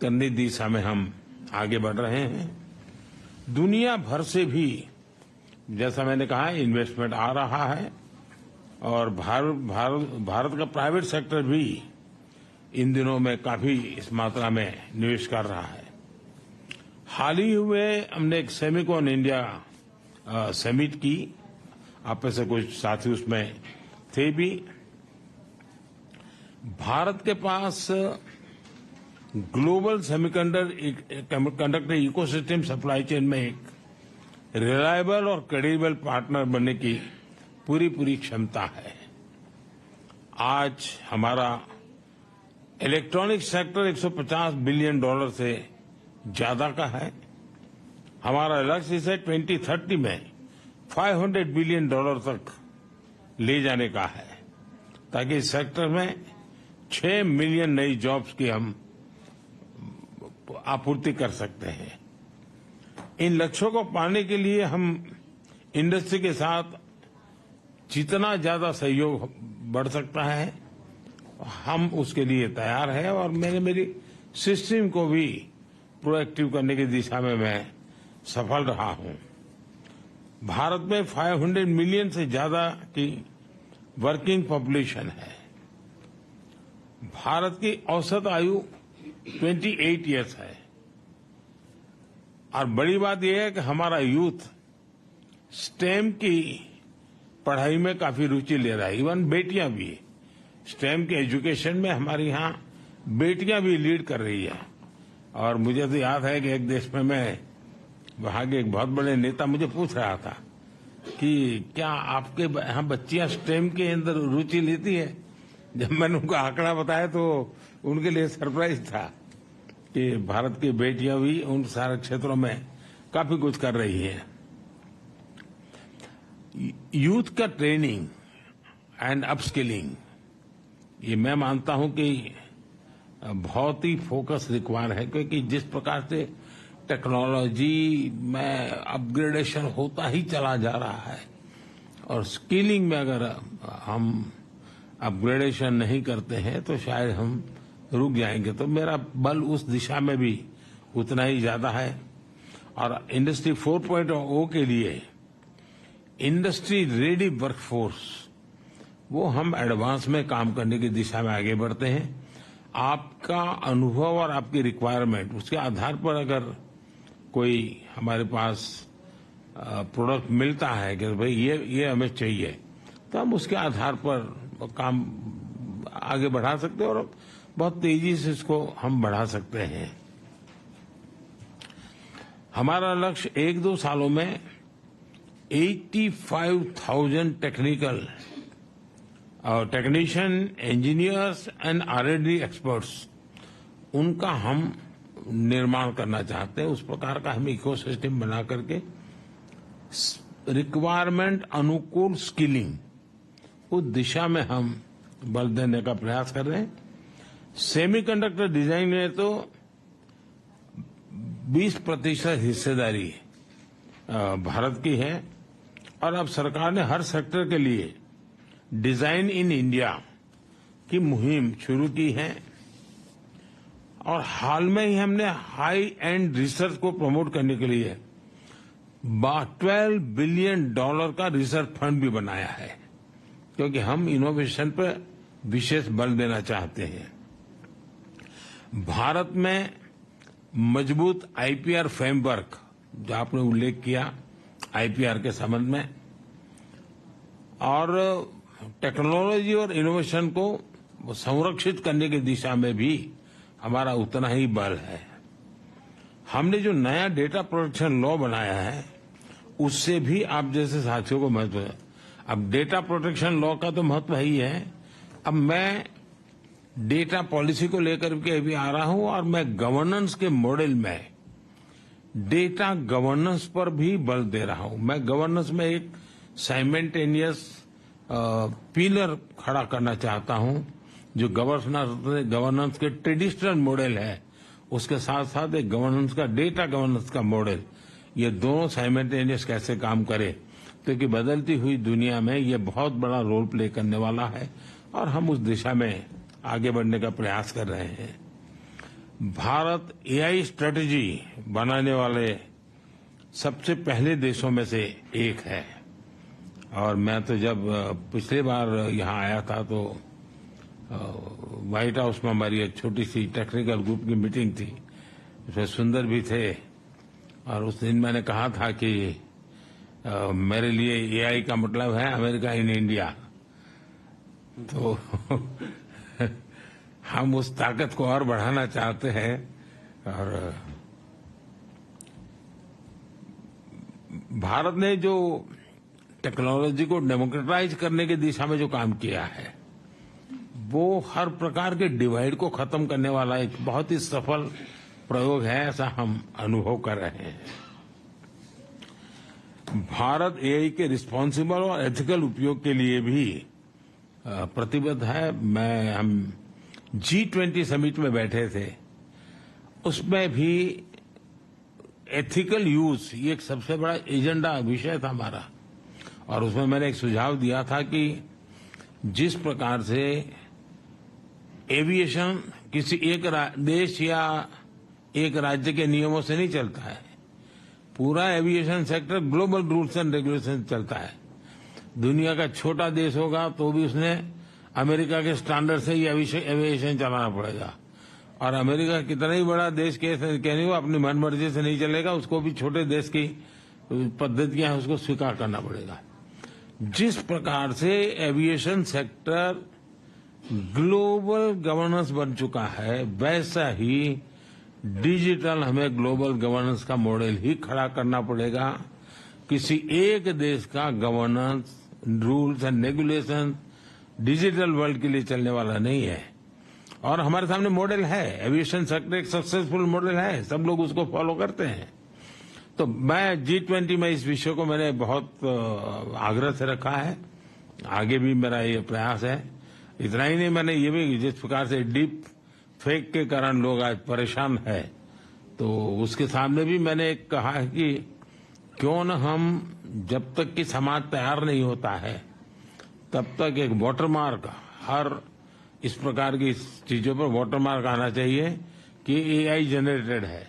करने की दिशा में हम आगे बढ़ रहे हैं। दुनिया भर से भी, जैसा मैंने कहा, इन्वेस्टमेंट आ रहा है और भारत का प्राइवेट सेक्टर भी इन दिनों में काफी इस मात्रा में निवेश कर रहा है। हाल ही में हमने एक सेमिकॉन इंडिया समिट की, आप में से कुछ साथी उसमें थे भी। भारत के पास global semiconductor ecosystem supply chain में एक रिलायबल और क्रेडिबल पार्टनर बनने की पूरी क्षमता है। आज हमारा इलेक्ट्रॉनिक सेक्टर $150 बिलियन से ज्यादा का है। हमारा लक्ष्य इसे 2030 में $500 बिलियन तक ले जाने का है, ताकि इस सेक्टर में 6 मिलियन नई जॉब्स की हम आपूर्ति कर सकते हैं। इन लक्ष्यों को पाने के लिए हम इंडस्ट्री के साथ जितना ज्यादा सहयोग बढ़ सकता है, हम उसके लिए तैयार हैं और मैंने मेरी सिस्टम को भी प्रोएक्टिव करने की दिशा में मैं सफल रहा हूं। भारत में 500 मिलियन से ज्यादा की वर्किंग पॉपुलेशन है। भारत की औसत आयु 28 इयर्स है और बड़ी बात यह है कि हमारा यूथ स्टेम की पढ़ाई में काफी रुचि ले रहा है। इवन बेटियां भी स्टेम के एजुकेशन में हमारे यहाँ बेटियां भी लीड कर रही है। और मुझे तो याद है कि एक देश में मैं वहां के एक बहुत बड़े नेता मुझे पूछ रहा था कि क्या आपके यहाँ बच्चियां स्टेम के अंदर रुचि लेती है। जब मैंने उनको आंकड़ा बताया तो उनके लिए सरप्राइज था कि भारत की बेटियां भी उन सारे क्षेत्रों में काफी कुछ कर रही हैं। यूथ का ट्रेनिंग एंड अपस्किलिंग, ये मैं मानता हूं कि बहुत ही फोकस रिक्वायर है, क्योंकि जिस प्रकार से टेक्नोलॉजी में अपग्रेडेशन होता ही चला जा रहा है और स्किलिंग में अगर हम अपग्रेडेशन नहीं करते हैं तो शायद हम रुक जाएंगे। तो मेरा बल उस दिशा में भी उतना ही ज्यादा है। और इंडस्ट्री 4.0 के लिए इंडस्ट्री रेडी वर्कफोर्स, वो हम एडवांस में काम करने की दिशा में आगे बढ़ते हैं। आपका अनुभव और आपकी रिक्वायरमेंट, उसके आधार पर अगर कोई हमारे पास प्रोडक्ट मिलता है कि भाई ये हमें चाहिए, तो हम उसके आधार पर काम आगे बढ़ा सकते हैं और बहुत तेजी से इसको हम बढ़ा सकते हैं। हमारा लक्ष्य 1-2 सालों में 85,000 technician, engineers and R&D experts, उनका हम निर्माण करना चाहते हैं। उस प्रकार का हम इकोसिस्टम बना करके रिक्वायरमेंट अनुकूल स्किलिंग, उस दिशा में हम बल देने का प्रयास कर रहे हैं। सेमीकंडक्टर डिजाइन में तो 20% हिस्सेदारी भारत की है और अब सरकार ने हर सेक्टर के लिए डिजाइन इन इंडिया की मुहिम शुरू की है। और हाल में ही हमने हाई एंड रिसर्च को प्रमोट करने के लिए $12 बिलियन का रिसर्च फंड भी बनाया है, क्योंकि हम इनोवेशन पर विशेष बल देना चाहते हैं। भारत में मजबूत आईपीआर फ्रेमवर्क, जो आपने उल्लेख किया आईपीआर के संबंध में, और टेक्नोलॉजी और इनोवेशन को संरक्षित करने की दिशा में भी हमारा उतना ही बल है। हमने जो नया डेटा प्रोटेक्शन लॉ बनाया है, उससे भी आप जैसे साथियों को महत्व है। अब डेटा प्रोटेक्शन लॉ का तो महत्व ही है। अब मैं डेटा पॉलिसी को लेकर के अभी आ रहा हूं और मैं गवर्नेंस के मॉडल में डेटा गवर्नेंस पर भी बल दे रहा हूं। मैं गवर्नेंस में एक साइमल्टेनियस पिलर खड़ा करना चाहता हूं, जो गवर्नेंस के ट्रेडिशनल मॉडल है, उसके साथ साथ एक गवर्नेंस का, डेटा गवर्नेंस का मॉडल, ये दोनों साइमल्टेनियस कैसे काम करे, क्योंकि बदलती हुई दुनिया में ये बहुत बड़ा रोल प्ले करने वाला है और हम उस दिशा में आगे बढ़ने का प्रयास कर रहे हैं। भारत एआई स्ट्रेटेजी बनाने वाले सबसे पहले देशों में से एक है। और मैं तो जब पिछली बार यहाँ आया था तो व्हाइट हाउस में हमारी एक छोटी सी टेक्निकल ग्रुप की मीटिंग थी, उसमें सुंदर भी थे। और उस दिन मैंने कहा था कि मेरे लिए एआई का मतलब है अमेरिका इन इंडिया। तो हम उस ताकत को और बढ़ाना चाहते हैं और भारत ने जो टेक्नोलॉजी को डेमोक्रेटाइज करने की दिशा में जो काम किया है वो हर प्रकार के डिवाइड को खत्म करने वाला एक बहुत ही सफल प्रयोग है, ऐसा हम अनुभव कर रहे हैं। भारत एआई के रिस्पांसिबल और एथिकल उपयोग के लिए भी प्रतिबद्ध है। हम G20 समिट में बैठे थे, उसमें भी एथिकल यूज ये एक सबसे बड़ा एजेंडा विषय था हमारा। और उसमें मैंने एक सुझाव दिया था कि जिस प्रकार से एविएशन किसी एक देश या एक राज्य के नियमों से नहीं चलता है, पूरा aviation sector global rules and regulation चलता है। दुनिया का छोटा देश होगा तो भी उसने अमेरिका के स्टैंडर्ड से ही एविएशन चलाना पड़ेगा। और अमेरिका कितना ही बड़ा देश कहने को अपनी मनमर्जी से नहीं चलेगा, उसको भी छोटे देश की पद्धतियां हैं उसको स्वीकार करना पड़ेगा। जिस प्रकार से एविएशन सेक्टर ग्लोबल गवर्नेंस बन चुका है, वैसा ही डिजिटल हमें ग्लोबल गवर्नेंस का मॉडल ही खड़ा करना पड़ेगा। किसी एक देश का governance rules and regulation digital world के लिए चलने वाला नहीं है। और हमारे सामने मॉडल है, एविएशन सेक्टर एक सक्सेसफुल मॉडल है, सब लोग उसको फॉलो करते हैं। तो मैं G20 में इस विषय को मैंने बहुत आग्रह से रखा है, आगे भी मेरा ये प्रयास है। इतना ही नहीं, मैंने ये भी जिस प्रकार से डीप फेक के कारण लोग आज परेशान है, तो उसके सामने भी मैंने कहा है कि क्यों न हम जब तक कि समाज तैयार नहीं होता है तब तक एक वाटरमार्क, हर इस प्रकार की चीजों पर वाटरमार्क आना चाहिए कि एआई जनरेटेड है।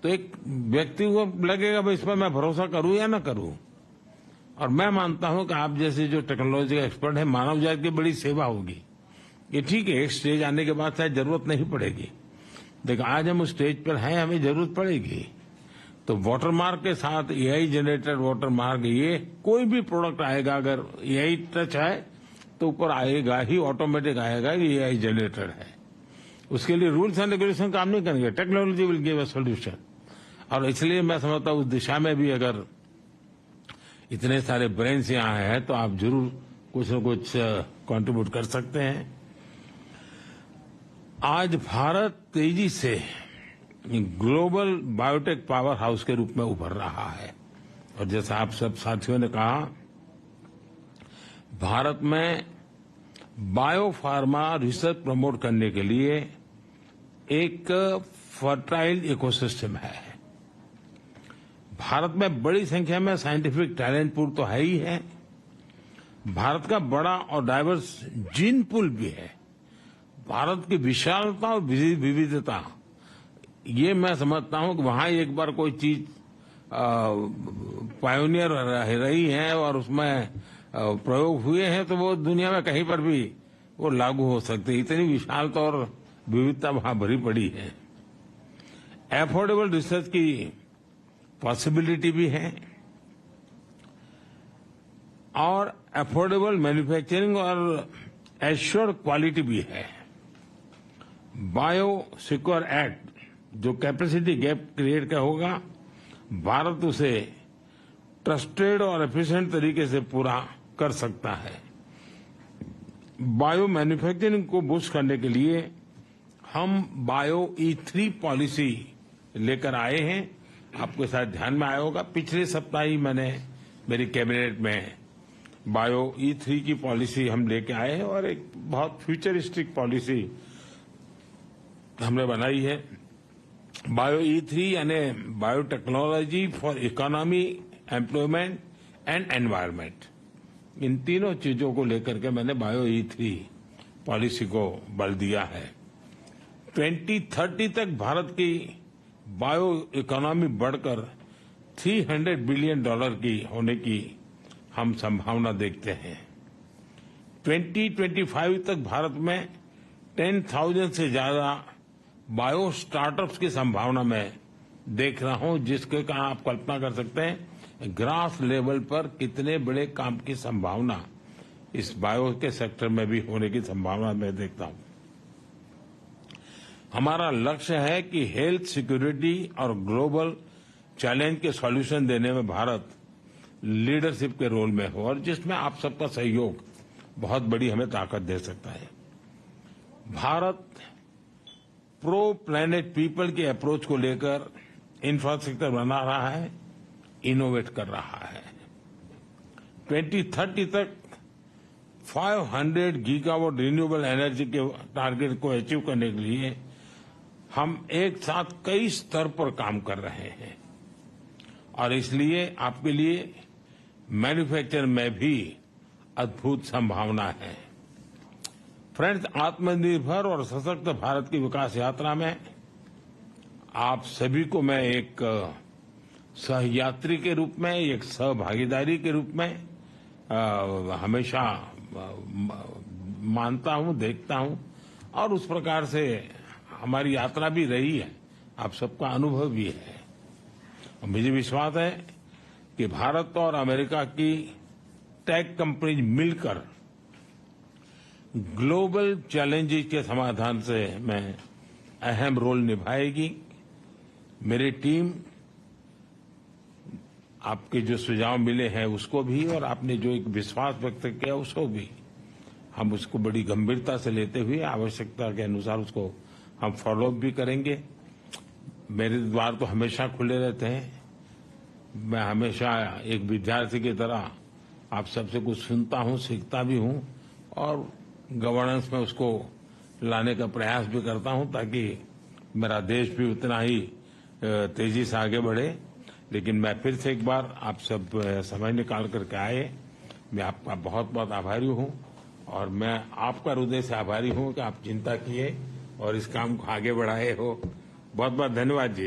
तो एक व्यक्ति को लगेगा भाई इस पर मैं भरोसा करूं या ना करूं। और मैं मानता हूं कि आप जैसे जो टेक्नोलॉजी का एक्सपर्ट है, मानव जाति की बड़ी सेवा होगी। ये ठीक है, एक स्टेज आने के बाद शायद जरूरत नहीं पड़ेगी, लेकिन आज हम उस स्टेज पर हैं, हमें जरूरत पड़ेगी। तो वाटरमार्क के साथ एआई जनरेटेड वाटरमार्क, ये कोई भी प्रोडक्ट आएगा अगर एआई टच है तो ऊपर आएगा ही, ऑटोमेटिक आएगा कि एआई जनरेटेड है। उसके लिए रूल्स एंड रेगुलेशन काम नहीं करेंगे, technology will give a solution. और इसलिए मैं समझता हूं उस दिशा में भी अगर इतने सारे ब्रेन्स यहाँ हैं तो आप जरूर कुछ न कुछ कंट्रीब्यूट कर सकते हैं। आज भारत तेजी से ग्लोबल बायोटेक पावर हाउस के रूप में उभर रहा है। और जैसा आप सब साथियों ने कहा, भारत में बायोफार्मा रिसर्च प्रमोट करने के लिए एक फर्टाइल इकोसिस्टम है। भारत में बड़ी संख्या में साइंटिफिक टैलेंट पूल तो है ही है, भारत का बड़ा और डाइवर्स जीन पूल भी है। भारत की विशालता और विविधता, ये मैं समझता हूं कि वहां एक बार कोई चीज पायोनियर रही है और उसमें प्रयोग हुए हैं तो वो दुनिया में कहीं पर भी वो लागू हो सकते हैं। इतनी विशालता और विविधता वहां भरी पड़ी है। एफोर्डेबल रिसर्च की पॉसिबिलिटी भी है और एफोर्डेबल मैन्युफैक्चरिंग और एश्योर्ड क्वालिटी भी है। बायो सिक्योर एक्ट जो कैपेसिटी गैप क्रिएट का होगा, भारत उसे ट्रस्टेड और एफिशिएंट तरीके से पूरा कर सकता है। बायो मैन्युफैक्चरिंग को बूस्ट करने के लिए हम बायो E3 पॉलिसी लेकर आए हैं। आपके साथ ध्यान में आया होगा, पिछले सप्ताह ही मैंने मेरी कैबिनेट में बायो E3 की पॉलिसी हम लेके आए हैं और एक बहुत फ्यूचरिस्टिक पॉलिसी हमने बनाई है। बायो E3 यानी biotechnology for economy, employment and environment, इन तीनों चीजों को लेकर के मैंने बायो E3 पॉलिसी को बल दिया है। 2030 तक भारत की बायो इकोनॉमी बढ़कर $300 बिलियन की होने की हम संभावना देखते हैं। 2025 तक भारत में 10,000 से ज्यादा बायो स्टार्टअप्स की संभावना मैं देख रहा हूं, जिसके कारण आप कल्पना कर सकते हैं ग्रास लेवल पर कितने बड़े काम की संभावना इस बायो के सेक्टर में भी होने की संभावना मैं देखता हूं। हमारा लक्ष्य है कि हेल्थ सिक्योरिटी और ग्लोबल चैलेंज के सॉल्यूशन देने में भारत लीडरशिप के रोल में हो, और जिसमें आप सबका सहयोग बहुत बड़ी हमें ताकत दे सकता है। भारत प्रो प्लैनेट पीपल की अप्रोच को लेकर इंफ्रास्ट्रक्चर बना रहा है, इनोवेट कर रहा है। 2030 तक 500 गीगावाट रिन्यूएबल एनर्जी के टारगेट को अचीव करने के लिए हम एक साथ कई स्तर पर काम कर रहे हैं, और इसलिए आपके लिए मैन्युफैक्चर में भी अद्भुत संभावना है। फ्रेंड्स, आत्मनिर्भर और सशक्त भारत की विकास यात्रा में आप सभी को मैं एक सहयात्री के रूप में, एक सहभागीदारी के रूप में हमेशा मानता हूं, देखता हूं, और उस प्रकार से हमारी यात्रा भी रही है, आप सबका अनुभव भी है। और मुझे विश्वास है कि भारत और अमेरिका की टेक कंपनीज मिलकर ग्लोबल चैलेंजेस के समाधान से में अहम रोल निभाएगी। मेरी टीम आपके जो सुझाव मिले हैं उसको भी, और आपने जो एक विश्वास व्यक्त किया उसको भी, हम उसको बड़ी गंभीरता से लेते हुए आवश्यकता के अनुसार उसको हम फॉलो अप भी करेंगे। मेरे द्वार तो हमेशा खुले रहते हैं। मैं हमेशा एक विद्यार्थी की तरह आप सबसे कुछ सुनता हूं, सीखता भी हूं, और गवर्नेंस में उसको लाने का प्रयास भी करता हूं, ताकि मेरा देश भी उतना ही तेजी से आगे बढ़े। लेकिन मैं फिर से एक बार आप सब समय निकाल करके आए, मैं आपका बहुत बहुत आभारी हूं, और मैं आपका हृदय से आभारी हूं कि आप चिंता किए और इस काम को आगे बढ़ाए हो। बहुत बहुत धन्यवाद जी।